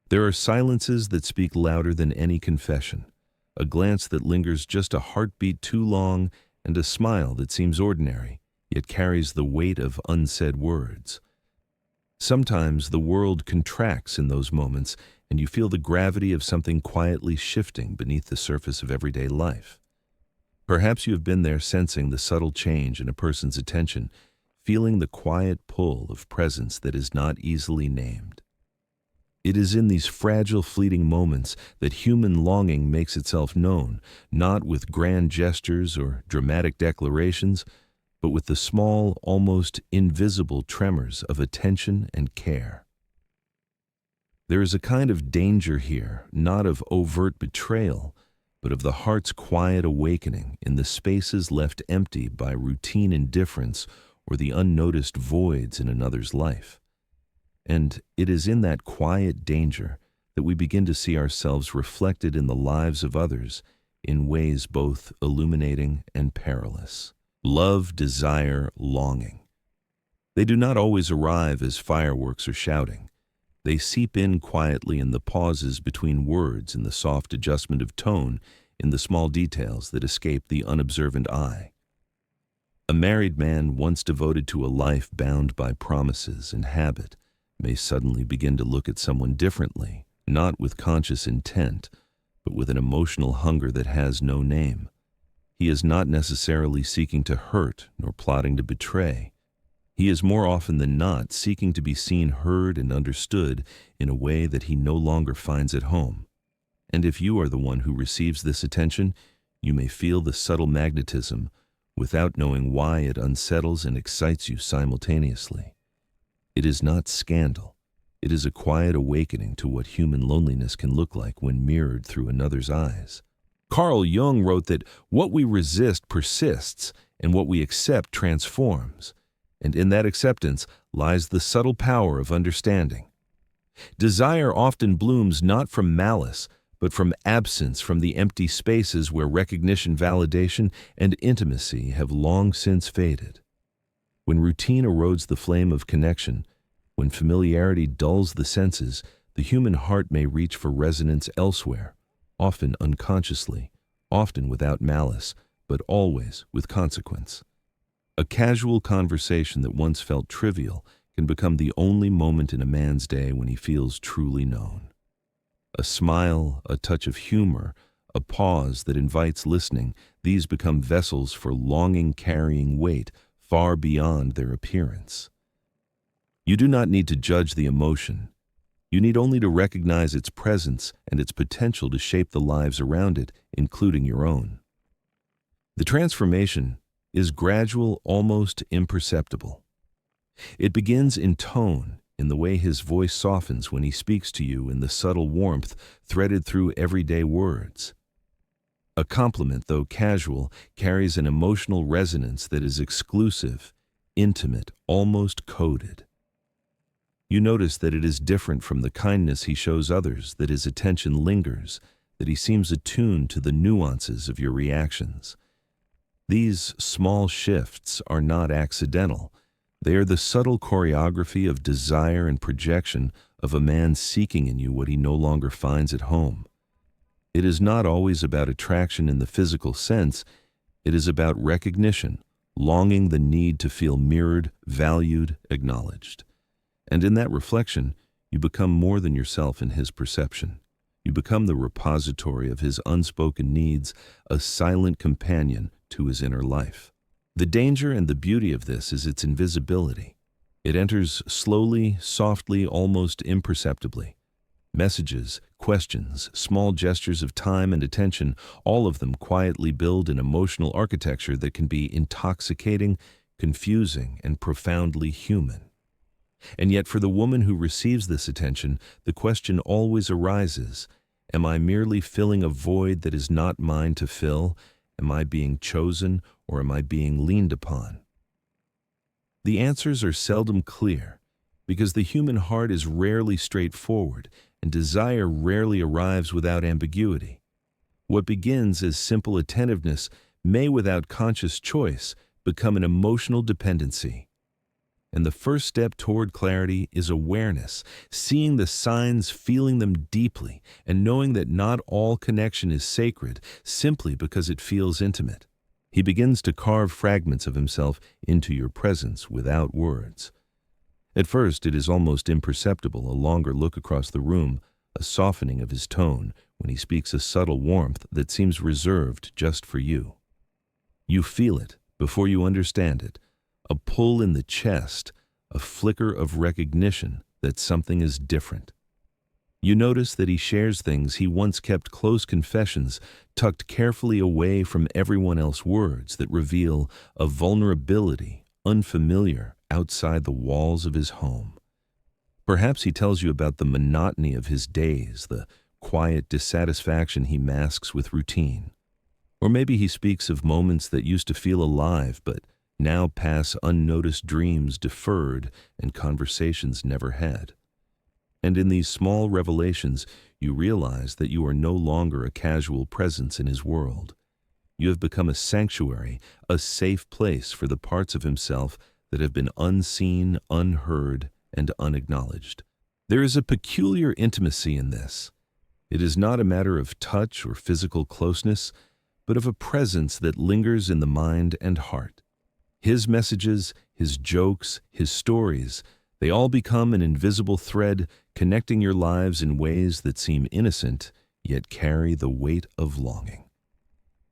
There are silences that speak louder than any confession, a glance that lingers just a heartbeat too long, and a smile that seems ordinary, yet carries the weight of unsaid words. Sometimes the world contracts in those moments, and you feel the gravity of something quietly shifting beneath the surface of everyday life. Perhaps you have been there, sensing the subtle change in a person's attention, feeling the quiet pull of presence that is not easily named. It is in these fragile, fleeting moments that human longing makes itself known, not with grand gestures or dramatic declarations, but with the small, almost invisible tremors of attention and care. There is a kind of danger here, not of overt betrayal, but of the heart's quiet awakening in the spaces left empty by routine indifference or the unnoticed voids in another's life. And it is in that quiet danger that we begin to see ourselves reflected in the lives of others in ways both illuminating and perilous. Love, desire, longing. They do not always arrive as fireworks or shouting. They seep in quietly in the pauses between words, in the soft adjustment of tone, in the small details that escape the unobservant eye. A married man once devoted to a life bound by promises and habit may suddenly begin to look at someone differently, not with conscious intent, but with an emotional hunger that has no name. He is not necessarily seeking to hurt nor plotting to betray. He is more often than not seeking to be seen, heard, and understood in a way that he no longer finds at home. And if you are the one who receives this attention, you may feel the subtle magnetism without knowing why it unsettles and excites you simultaneously. It is not scandal. It is a quiet awakening to what human loneliness can look like when mirrored through another's eyes. Carl Jung wrote that what we resist persists, and what we accept transforms. And in that acceptance lies the subtle power of understanding. Desire often blooms not from malice, but from absence, from the empty spaces where recognition, validation, and intimacy have long since faded. When routine erodes the flame of connection, when familiarity dulls the senses, the human heart may reach for resonance elsewhere, often unconsciously, often without malice, but always with consequence. A casual conversation that once felt trivial can become the only moment in a man's day when he feels truly known. A smile, a touch of humor, a pause that invites listening, these become vessels for longing carrying weight far beyond their appearance. You do not need to judge the emotion. You need only to recognize its presence and its potential to shape the lives around it, including your own. The transformation is gradual, almost imperceptible. It begins in tone, in the way his voice softens when he speaks to you, in the subtle warmth threaded through everyday words. A compliment, though casual, carries an emotional resonance that is exclusive, intimate, almost coded. You notice that it is different from the kindness he shows others, that his attention lingers, that he seems attuned to the nuances of your reactions. These small shifts are not accidental. They are the subtle choreography of desire and projection of a man seeking in you what he no longer finds at home. It is not always about attraction in the physical sense. It is about recognition, longing, the need to feel mirrored, valued, acknowledged. And in that reflection, you become more than yourself in his perception. You become the repository of his unspoken needs, a silent companion to his inner life. The danger and the beauty of this is its invisibility. It enters slowly, softly, almost imperceptibly. Messages, questions, small gestures of time and attention, all of them quietly build an emotional architecture that can be intoxicating, confusing, and profoundly human. And yet for the woman who receives this attention, the question always arises, am I merely filling a void that is not mine to fill? Am I being chosen, or am I being leaned upon? The answers are seldom clear, because the human heart is rarely straightforward, and desire rarely arrives without ambiguity. What begins as simple attentiveness may, without conscious choice, become an emotional dependency. And the first step toward clarity is awareness, seeing the signs, feeling them deeply, and knowing that not all connection is sacred simply because it feels intimate. He begins to carve fragments of himself into your presence without words. At first, it is almost imperceptible, a longer look across the room, a softening of his tone when he speaks, a subtle warmth that seems reserved just for you. You feel it before you understand it, a pull in the chest, a flicker of recognition that something is different. You notice that he shares things he once kept close, confessions tucked carefully away from everyone else's words that reveal a vulnerability unfamiliar outside the walls of his home. Perhaps he tells you about the monotony of his days, the quiet dissatisfaction he masks with routine. Or maybe he speaks of moments that used to feel alive but now pass unnoticed, dreams deferred and conversations never had. And in these small revelations, you realize that you are no longer a casual presence in his world. You have become a sanctuary, a safe place for the parts of himself that have been unseen, unheard, and unacknowledged. There is a peculiar intimacy in this. It is not a matter of touch or physical closeness, but of a presence that lingers in the mind and heart. His messages, his jokes, his stories, they all become an invisible thread connecting your lives in ways that seem innocent, yet carry the weight of longing.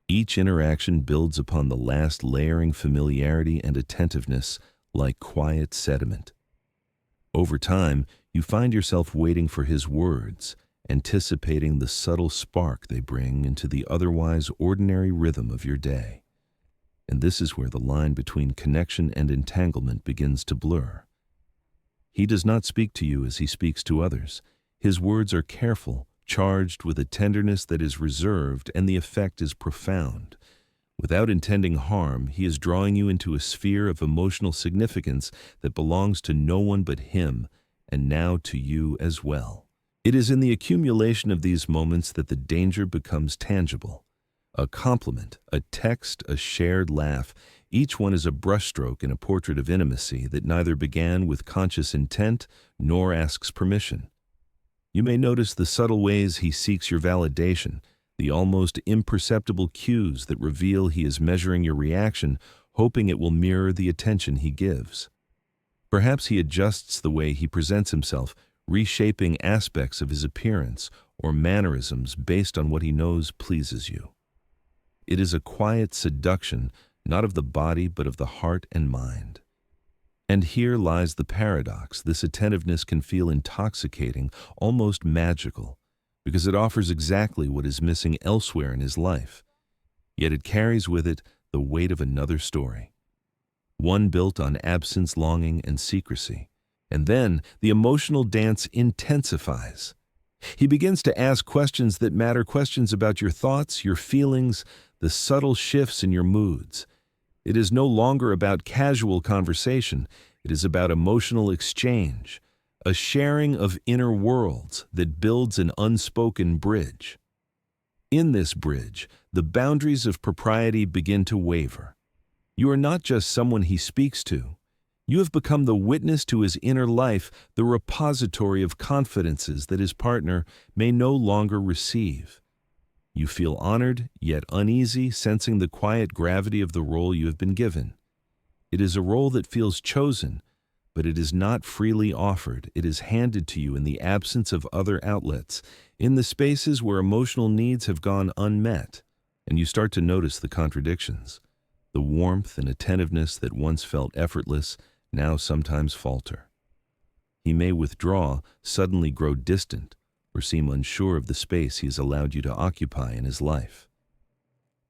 Each interaction builds upon the last, layering familiarity and attentiveness like quiet sediment. Over time, you find yourself waiting for his words, anticipating the subtle spark they bring into the otherwise ordinary rhythm of your day. And this is where the line between connection and entanglement begins to blur. He does not speak to you as he speaks to others. His words are careful, charged with a tenderness that is reserved, and the effect is profound. Without intending harm, he is drawing you into a sphere of emotional significance that belongs to no one but him, and now to you as well. It is in the accumulation of these moments that the danger becomes tangible. A compliment, a text, a shared laugh, each one is a brushstroke in a portrait of intimacy that neither began with conscious intent nor asks permission. You may notice the subtle ways he seeks your validation, the almost imperceptible cues that reveal he is measuring your reaction, hoping it will mirror the attention he gives. Perhaps he adjusts the way he presents himself, reshaping aspects of his appearance or mannerisms based on what he knows pleases you. It is a quiet seduction, not of the body but of the heart and mind. And here lies the paradox. This attentiveness can feel intoxicating, almost magical, because it offers exactly what is missing elsewhere in his life. Yet it carries with it the weight of another story, one built on absence, longing, and secrecy. And then the emotional dance intensifies. He begins to ask questions that matter, questions about your thoughts, your feelings, the subtle shifts in your moods. It is no longer about casual conversation. It is about emotional exchange, a sharing of inner worlds that builds an unspoken bridge. In this bridge, the boundaries of propriety begin to waver. You are not just someone he speaks to. You have become the witness to his inner life, the repository of confidences that his partner may no longer receive. You feel honored, yet uneasy, sensing the quiet gravity of the role you have been given. It is a role that feels chosen, but it is not freely offered. It is handed to you in the absence of other outlets, in the spaces where emotional needs have gone unmet, and you start to notice the contradictions. The warmth and attentiveness that once felt effortless now sometimes falter. He may withdraw, suddenly grow distant, or seem unsure of the space he has allowed you to occupy in his life.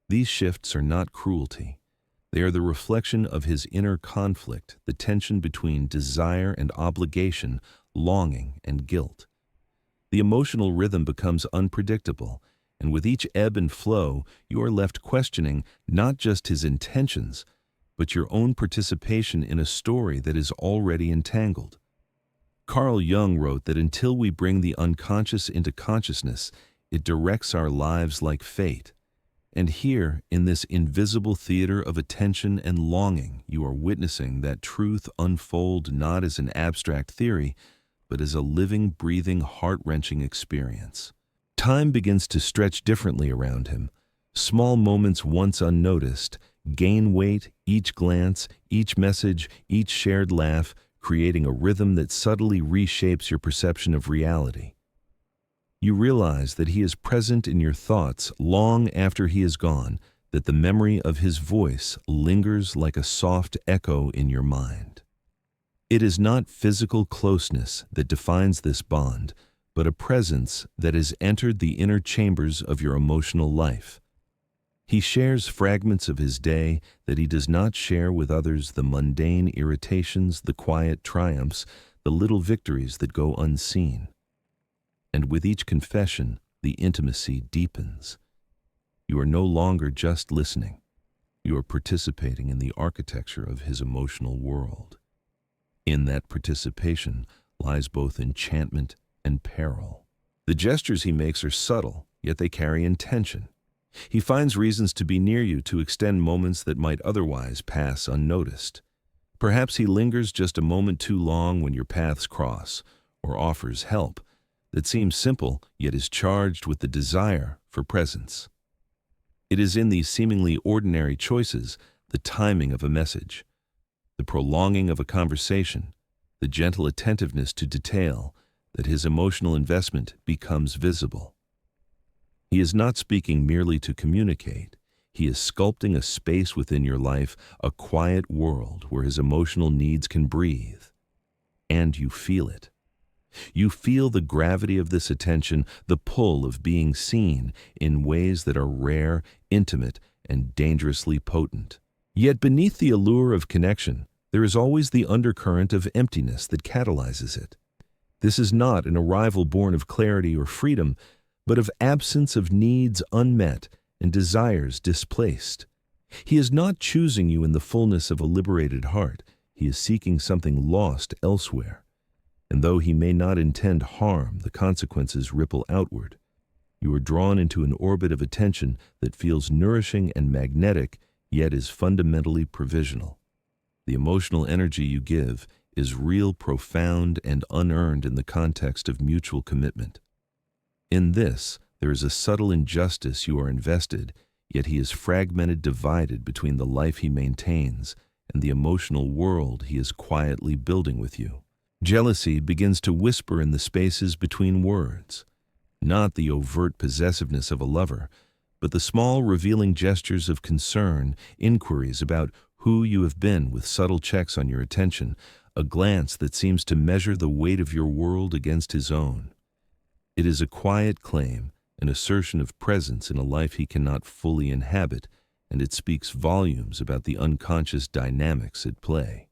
These shifts are not cruelty. They are the reflection of his inner conflict, the tension between desire and obligation, longing and guilt. The emotional rhythm becomes unpredictable, and with each ebb and flow, you are left questioning not just his intentions, but your own participation in a story that is already entangled. Carl Jung wrote that until we bring the unconscious into consciousness, it directs our lives like fate. And here, in this invisible theater of attention and longing, you are witnessing that truth unfold not as an abstract theory, but as a living, breathing, heart-wrenching experience. Time begins to stretch differently around him. Small moments once unnoticed gain weight, each glance, each message, each shared laugh, creating a rhythm that subtly reshapes your perception of reality. You realize that he is present in your thoughts long after he is gone, that the memory of his voice lingers like a soft echo in your mind. It is not physical closeness that defines this bond, but a presence that has entered the inner chambers of your emotional life. He shares fragments of his day that he does not share with others, the mundane irritations, the quiet triumphs, the little victories that go unseen. And with each confession, the intimacy deepens. You are no longer just listening. You are participating in the architecture of his emotional world. In that participation lies both enchantment and peril. The gestures he makes are subtle, yet they carry intention. He finds reasons to be near you, to extend moments that might otherwise pass unnoticed. Perhaps he lingers just a moment too long when your paths cross, or offers help that seems simple yet is charged with the desire for presence. It is in these seemingly ordinary choices, the timing of a message, the prolonging of a conversation, the gentle attentiveness to detail, that his emotional investment becomes visible. He is not speaking merely to communicate. He is sculpting a space within your life, a quiet world where his emotional needs can breathe. And you feel it. You feel the gravity of this attention, the pull of being seen in ways that are rare, intimate, and dangerously potent. Yet beneath the allure of connection, there is always the undercurrent of emptiness that catalyzes it. This is not an arrival born of clarity or freedom, but of absence of needs unmet and desires displaced. He is not choosing you in the fullness of a liberated heart. He is seeking something lost elsewhere. And though he may not intend harm, the consequences ripple outward. You are drawn into an orbit of attention that feels nourishing and magnetic, yet is fundamentally provisional. The emotional energy you give is real, profound, and unearned in the context of mutual commitment. In this, there is a subtle injustice. You are invested, yet he is fragmented, divided between the life he maintains and the emotional world he is quietly building with you. Jealousy begins to whisper in the spaces between words, not the overt possessiveness of a lover, but the small revealing gestures of concern, inquiries about who you have been with subtle checks on your attention, a glance that seems to measure the weight of your world against his own. It is a quiet claim, an assertion of presence in a life he cannot fully inhabit, and it speaks volumes about the unconscious dynamics at play.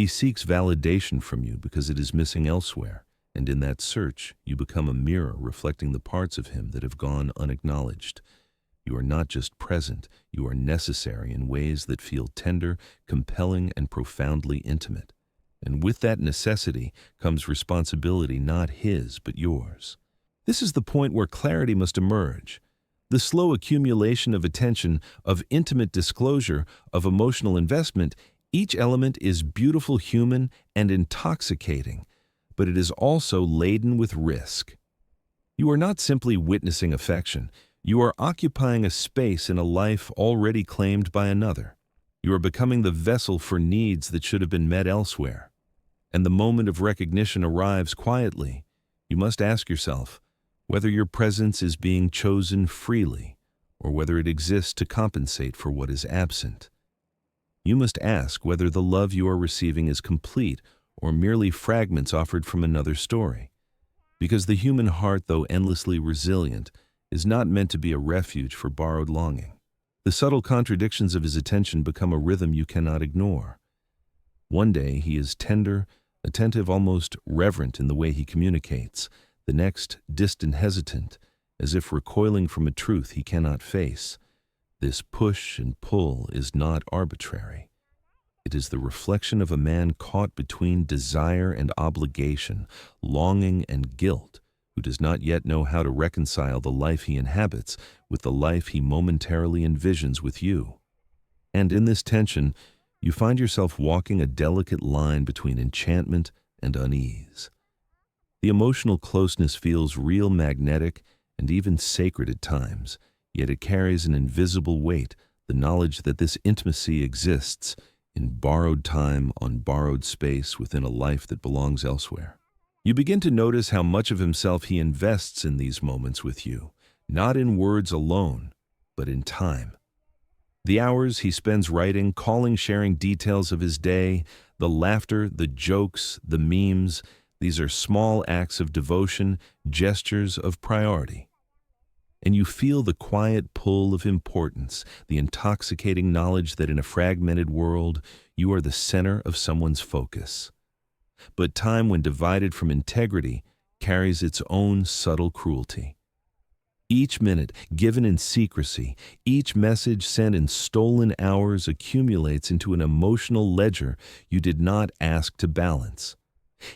He seeks validation from you because it is missing elsewhere, and in that search you become a mirror reflecting the parts of him that have gone unacknowledged. You are not just present, you are necessary in ways that feel tender, compelling, and profoundly intimate. And with that necessity comes responsibility, not his, but yours. This is the point where clarity must emerge. The slow accumulation of attention, of intimate disclosure, of emotional investment, each element is beautiful, human, and intoxicating, but it is also laden with risk. You are not simply witnessing affection. You are occupying a space in a life already claimed by another. You are becoming the vessel for needs that should have been met elsewhere. And the moment of recognition arrives quietly. You must ask yourself whether your presence is being chosen freely or whether it exists to compensate for what is absent. You must ask whether the love you are receiving is complete or merely fragments offered from another story. Because the human heart, though endlessly resilient, is not meant to be a refuge for borrowed longing. The subtle contradictions of his attention become a rhythm you cannot ignore. One day he is tender, attentive, almost reverent in the way he communicates. The next, distant, hesitant, as if recoiling from a truth he cannot face. This push and pull is not arbitrary. It is the reflection of a man caught between desire and obligation, longing and guilt, who does not yet know how to reconcile the life he inhabits with the life he momentarily envisions with you. And in this tension, you find yourself walking a delicate line between enchantment and unease. The emotional closeness feels real, magnetic, and even sacred at times, yet it carries an invisible weight, the knowledge that this intimacy exists in borrowed time on borrowed space within a life that belongs elsewhere. You begin to notice how much of himself he invests in these moments with you, not in words alone, but in time. The hours he spends writing, calling, sharing details of his day, the laughter, the jokes, the memes, these are small acts of devotion, gestures of priority. And you feel the quiet pull of importance, the intoxicating knowledge that in a fragmented world, you are the center of someone's focus. But time, when divided from integrity, carries its own subtle cruelty. Each minute given in secrecy, each message sent in stolen hours accumulates into an emotional ledger you did not ask to balance.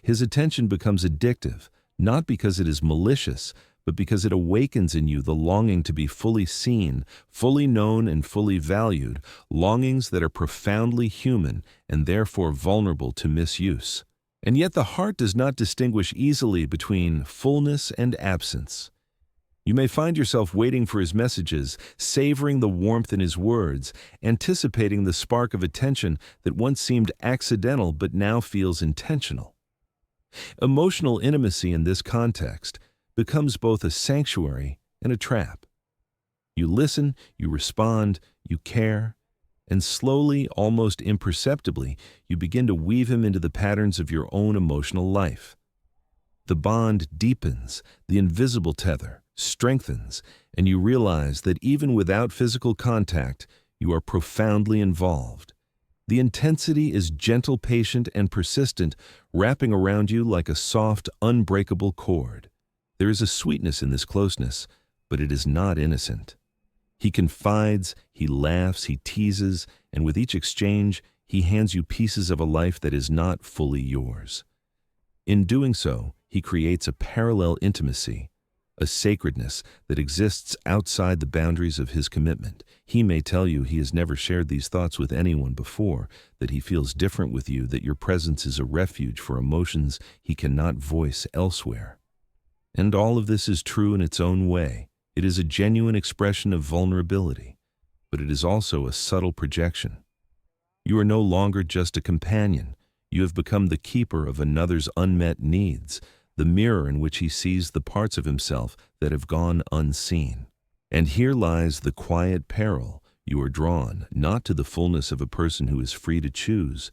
His attention becomes addictive, not because it is malicious, but because it awakens in you the longing to be fully seen, fully known, and fully valued, longings that are profoundly human and therefore vulnerable to misuse. And yet the heart does not distinguish easily between fullness and absence. You may find yourself waiting for his messages, savoring the warmth in his words, anticipating the spark of attention that once seemed accidental but now feels intentional. Emotional intimacy in this context becomes both a sanctuary and a trap. You listen, you respond, you care, and slowly, almost imperceptibly, you begin to weave him into the patterns of your own emotional life. The bond deepens, the invisible tether strengthens, and you realize that even without physical contact, you are profoundly involved. The intensity is gentle, patient, and persistent, wrapping around you like a soft, unbreakable cord. There is a sweetness in this closeness, but it is not innocent. He confides, he laughs, he teases, and with each exchange, he hands you pieces of a life that is not fully yours. In doing so, he creates a parallel intimacy, a sacredness that exists outside the boundaries of his commitment. He may tell you he has never shared these thoughts with anyone before, that he feels different with you, that your presence is a refuge for emotions he cannot voice elsewhere. And all of this is true in its own way. It is a genuine expression of vulnerability, but it is also a subtle projection. You are no longer just a companion. You have become the keeper of another's unmet needs, the mirror in which he sees the parts of himself that have gone unseen. And here lies the quiet peril. You are drawn not to the fullness of a person who is free to choose,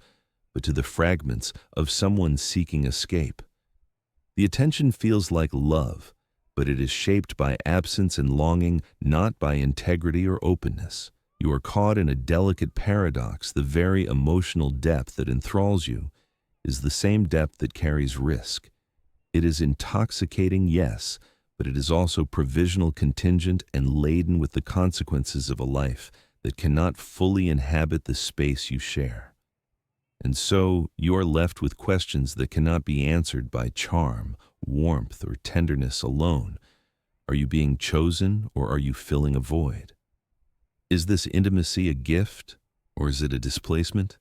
but to the fragments of someone seeking escape. The attention feels like love, but it is shaped by absence and longing, not by integrity or openness. You are caught in a delicate paradox. The very emotional depth that enthralls you is the same depth that carries risk. It is intoxicating, yes, but it is also provisional, contingent, and laden with the consequences of a life that cannot fully inhabit the space you share. And so you are left with questions that cannot be answered by charm, warmth, or tenderness alone. Are you being chosen, or are you filling a void? Is this intimacy a gift, or is it a displacement?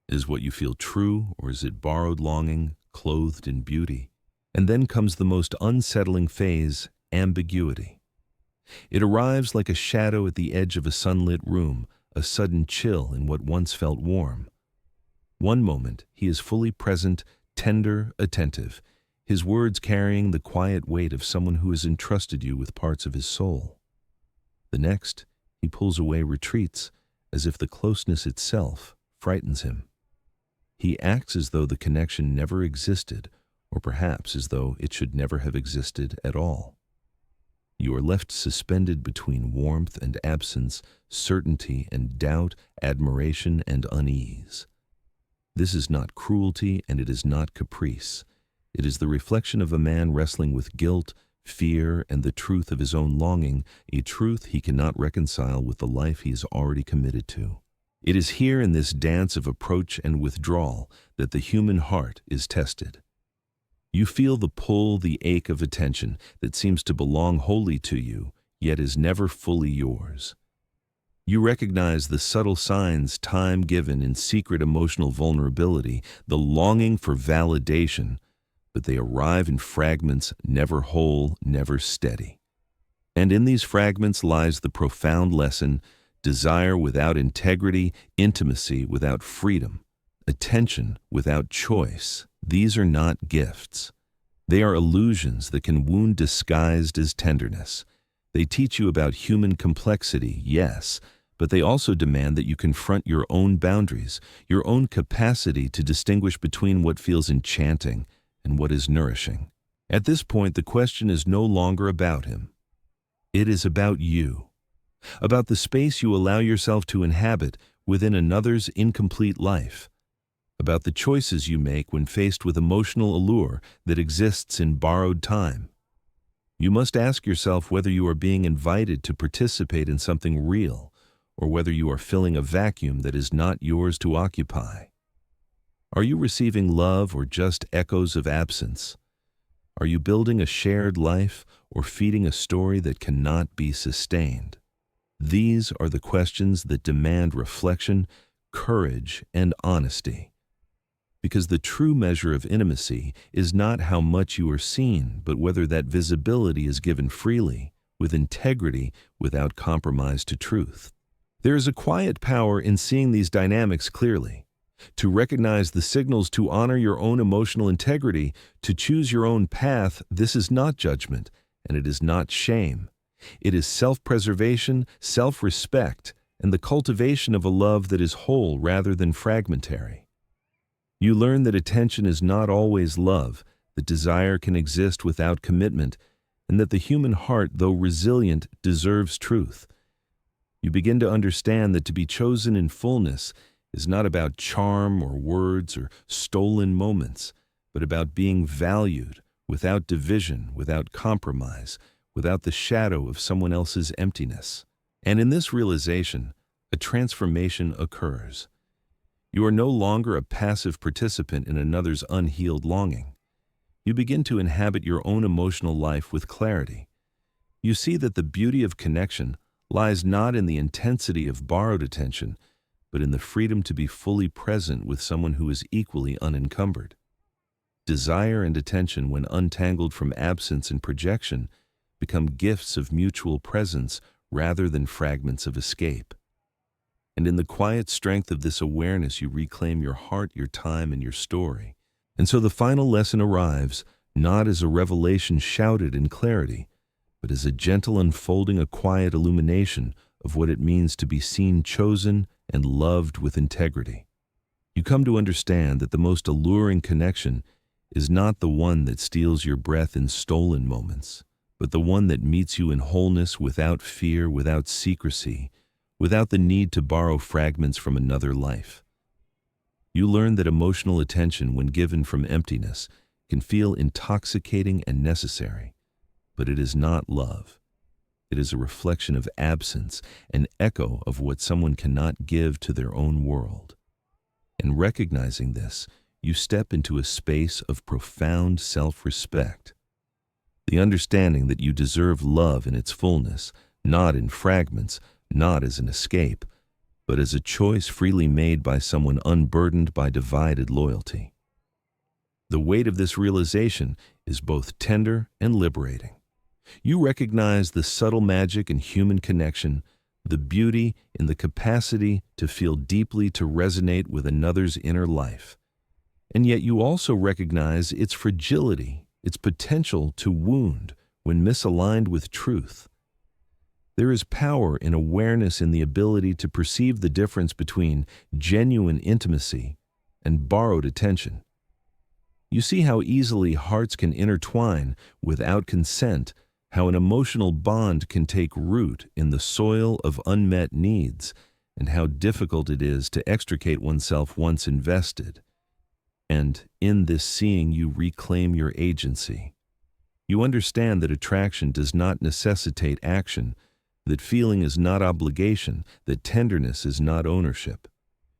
Is what you feel true, or is it borrowed longing, clothed in beauty? And then comes the most unsettling phase, ambiguity. It arrives like a shadow at the edge of a sunlit room, a sudden chill in what once felt warm. One moment, he is fully present, tender, attentive, his words carrying the quiet weight of someone who has entrusted you with parts of his soul. The next, he pulls away, retreats, as if the closeness itself frightens him. He acts as though the connection never existed, or perhaps as though it should never have existed at all. You are left suspended between warmth and absence, certainty and doubt, admiration and unease. This is not cruelty, and it is not caprice. It is the reflection of a man wrestling with guilt, fear, and the truth of his own longing, a truth he cannot reconcile with the life he is already committed to. It is here in this dance of approach and withdrawal that the human heart is tested. You feel the pull, the ache of attention that seems to belong wholly to you, yet is never fully yours. You recognize the subtle signs time given in secret emotional vulnerability, the longing for validation, but they arrive in fragments, never whole, never steady. And in these fragments lies the profound lesson: desire without integrity, intimacy without freedom, attention without choice. These are not gifts. They are illusions that can wound disguised as tenderness. They teach you about human complexity, yes, but they also demand that you confront your own boundaries, your own capacity to distinguish between what feels enchanting and what is nourishing. At this point, the question is no longer about him. It is about you, about the space you allow yourself to inhabit within another's incomplete life, about the choices you make when faced with emotional allure that exists in borrowed time. You must ask yourself whether you are being invited to participate in something real, or whether you are filling a vacuum that is not yours to occupy. Are you receiving love or just echoes of absence? Are you building a shared life or feeding a story that cannot be sustained? These are the questions that demand reflection, courage, and honesty. Because the true measure of intimacy is not how much you are seen, but whether that visibility is given freely, with integrity, without compromise to truth. There is a quiet power in seeing these dynamics clearly. To recognize the signals to honor your own emotional integrity, to choose your own path, this is not judgment, and it is not shame. It is self-preservation, self-respect, and the cultivation of a love that is whole rather than fragmentary. You learn that attention is not always love, that desire can exist without commitment, and that the human heart, though resilient, deserves truth. You begin to understand that to be chosen in fullness is not about charm or words or stolen moments, but about being valued without division, without compromise, without the shadow of someone else's emptiness. And in this realization, a transformation occurs. You are no longer a passive participant in another's unhealed longing. You begin to inhabit your own emotional life with clarity. You see that the beauty of connection lies not in the intensity of borrowed attention, but in the freedom to be fully present with someone who is equally unencumbered. Desire and attention, when untangled from absence and projection, become gifts of mutual presence rather than fragments of escape. And in the quiet strength of this awareness, you reclaim your heart, your time, and your story. And so the final lesson arrives, not as a revelation shouted in clarity, but as a gentle unfolding, a quiet illumination of what it means to be seen, chosen, and loved with integrity. You come to understand that the most alluring connection is not the one that steals your breath in stolen moments, but the one that meets you in wholeness, without fear, without secrecy, without the need to borrow fragments from another life. You learn that emotional attention, when given from emptiness, can feel intoxicating and necessary, but it is not love. It is a reflection of absence, an echo of what someone cannot give to their own world. In recognizing this, you step into a space of profound self-respect. The understanding that you deserve love in its fullness, not in fragments, not as an escape, but as a choice freely made by someone unburdened by divided loyalty. The weight of this realization is both tender and liberating. You recognize the subtle magic in human connection, the beauty in the capacity to feel deeply, to resonate with another's inner life. And yet you also recognize its fragility, its potential to wound when misaligned with truth. There is power in awareness, in the ability to perceive the difference between genuine intimacy and borrowed attention. You see how easily hearts can intertwine without consent, how an emotional bond can take root in the soil of unmet needs, and how difficult it is to extricate oneself once invested. And in this seeing, you reclaim your agency. You understand that attraction does not necessitate action, that feeling is not obligation, that tenderness is not ownership.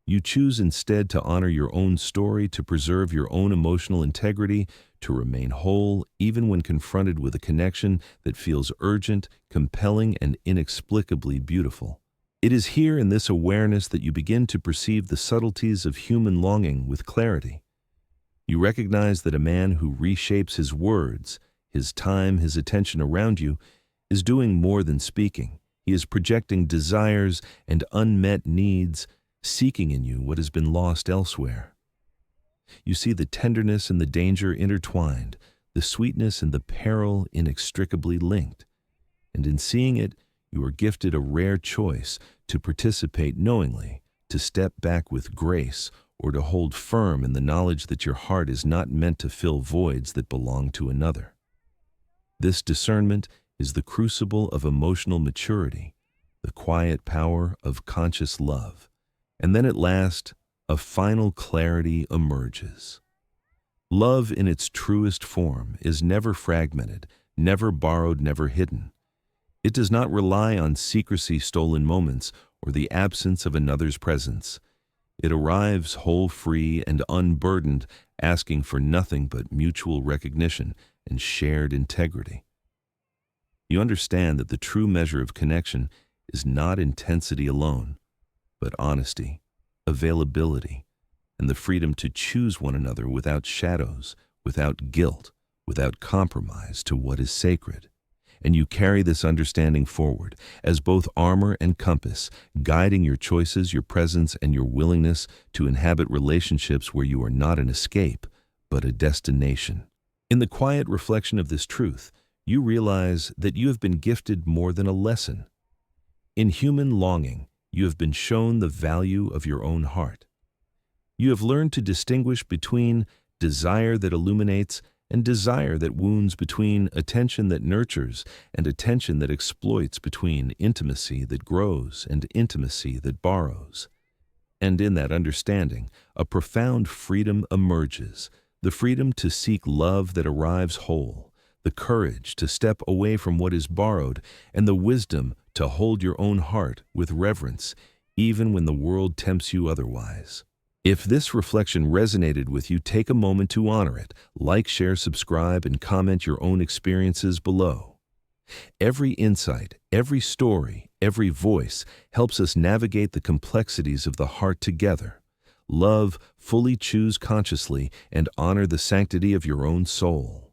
You choose instead to honor your own story, to preserve your own emotional integrity, to remain whole even when confronted with a connection that feels urgent, compelling, and inexplicably beautiful. It is here in this awareness that you begin to perceive the subtleties of human longing with clarity. You recognize that a man who reshapes his words, his time, his attention around you, is doing more than speaking. He is projecting desires and unmet needs, seeking in you what has been lost elsewhere. You see the tenderness and the danger intertwined, the sweetness and the peril inextricably linked. And in seeing it, you are gifted a rare choice to participate knowingly, to step back with grace, or to hold firm in the knowledge that your heart is not meant to fill voids that belong to another. This discernment is the crucible of emotional maturity, the quiet power of conscious love. And then at last, a final clarity emerges. Love in its truest form is never fragmented, never borrowed, never hidden. It does not rely on secrecy-stolen moments or the absence of another's presence. It arrives whole, free, and unburdened, asking for nothing but mutual recognition and shared integrity. You understand that the true measure of connection is not intensity alone, but honesty, availability, and the freedom to choose one another without shadows, without guilt, without compromise to what is sacred. And you carry this understanding forward as both armor and compass, guiding your choices, your presence, and your willingness to inhabit relationships where you are not an escape, but a destination. In the quiet reflection of this truth, you realize that you have been gifted more than a lesson. In human longing, you have been shown the value of your own heart. You have learned to distinguish between desire that illuminates and desire that wounds, between attention that nurtures and attention that exploits, between intimacy that grows and intimacy that borrows. And in that understanding, a profound freedom emerges, the freedom to seek love that arrives whole, the courage to step away from what is borrowed, and the wisdom to hold your own heart with reverence, even when the world tempts you otherwise. If this reflection resonated with you, take a moment to honor it. Like, share, subscribe, and comment your own experiences below. Every insight, every story, every voice helps us navigate the complexities of the heart together. Love, fully choose consciously, and honor the sanctity of your own soul.